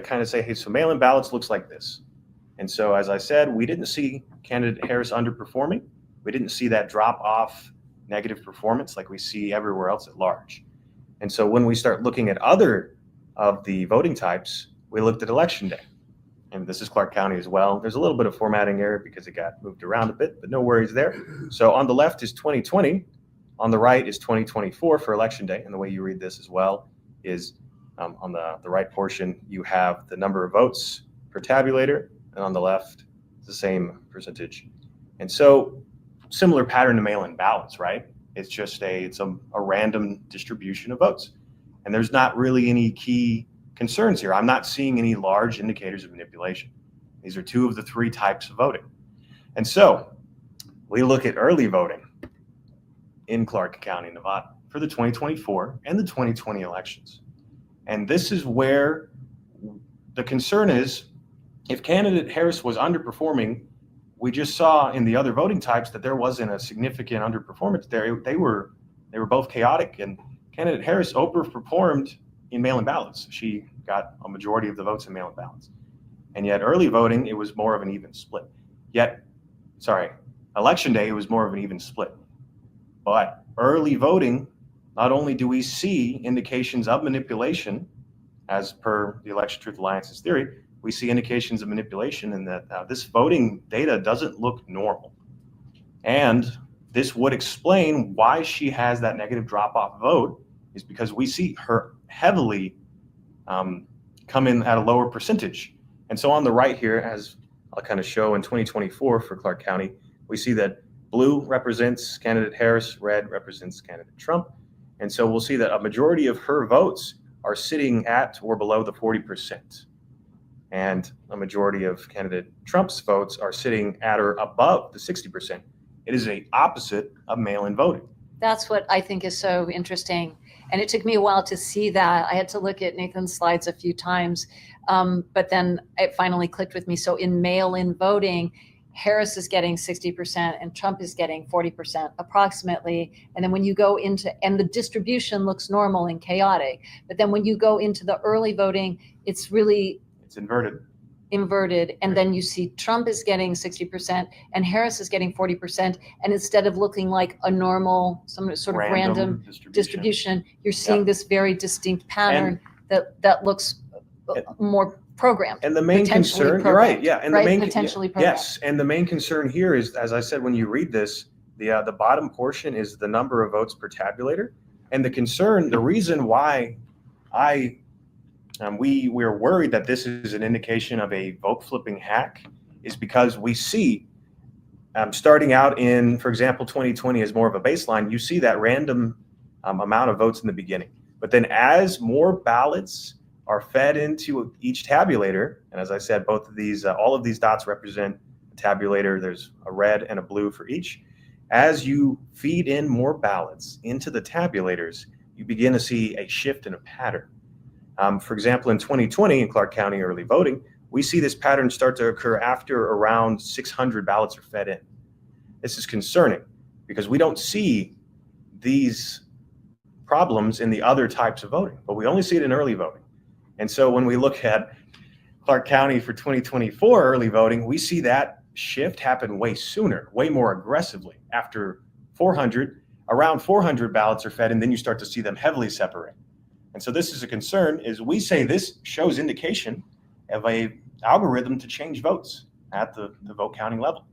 kind of say, hey, so mail-in ballots looks like this. And so, as I said, we didn't see candidate Harris underperforming. We didn't see that drop off negative performance like we see everywhere else at large. And so when we start looking at other of the voting types, we looked at election day. And this is Clark County as well. There's a little bit of formatting error because it got moved around a bit, but no worries there. So on the left is 2020. On the right is 2024 for election day. And the way you read this as well is on the right portion, you have the number of votes per tabulator, and on the left, the same percentage. And so similar pattern to mail-in ballots, right? It's just it's a random distribution of votes. And there's not really any key concerns here. I'm not seeing any large indicators of manipulation. These are two of the three types of voting. And so we look at early voting in Clark County, Nevada for the 2024 and the 2020 elections. And this is where the concern is, if candidate Harris was underperforming, we just saw in the other voting types that there wasn't a significant underperformance there. They were both chaotic, and candidate Harris overperformed in mail-in ballots. She got a majority of the votes in mail-in ballots. And yet early voting, it was more of an even split. Election day, it was more of an even split. But early voting, not only do we see indications of manipulation, as per the Election Truth Alliance's theory, we see indications of manipulation in that this voting data doesn't look normal. And this would explain why she has that negative drop-off vote, is because we see her heavily come in at a lower percentage. And so on the right here, as I'll kind of show in 2024 for Clark County, we see that blue represents candidate Harris, red represents candidate Trump. And so we'll see that a majority of her votes are sitting at or below the 40%. And a majority of candidate Trump's votes are sitting at or above the 60%. It is the opposite of mail-in voting. That's what I think is so interesting. And it took me a while to see that. I had to look at Nathan's slides a few times, but then it finally clicked with me. So in mail-in voting, Harris is getting 60% and Trump is getting 40% approximately. And then when you go into, and the distribution looks normal and chaotic, but then when you go into the early voting, it's inverted. And then you see Trump is getting 60% and Harris is getting 40%. And instead of looking like a normal, some sort of random distribution, you're seeing this very distinct pattern that looks more programmed. And the main concern, you're right, yeah. And right? the main Potentially programmed. Yes, and the main concern here is, as I said, when you read this, the bottom portion is the number of votes per tabulator. And the concern, the reason why we're worried that this is an indication of a vote flipping hack is because we see, starting out in, for example, 2020 as more of a baseline, you see that random amount of votes in the beginning. But then as more ballots are fed into each tabulator, and as I said, both of these, all of these dots represent a tabulator. There's a red and a blue for each. As you feed in more ballots into the tabulators, you begin to see a shift in a pattern. For example, in 2020 in Clark County early voting, we see this pattern start to occur after around 600 ballots are fed in. This is concerning because we don't see these problems in the other types of voting, but we only see it in early voting. And so when we look at Clark County for 2024 early voting, we see that shift happen way sooner, way more aggressively. After around 400 ballots are fed, and then you start to see them heavily separate. And so this is a concern, is we say this shows indication of a algorithm to change votes at the vote counting level.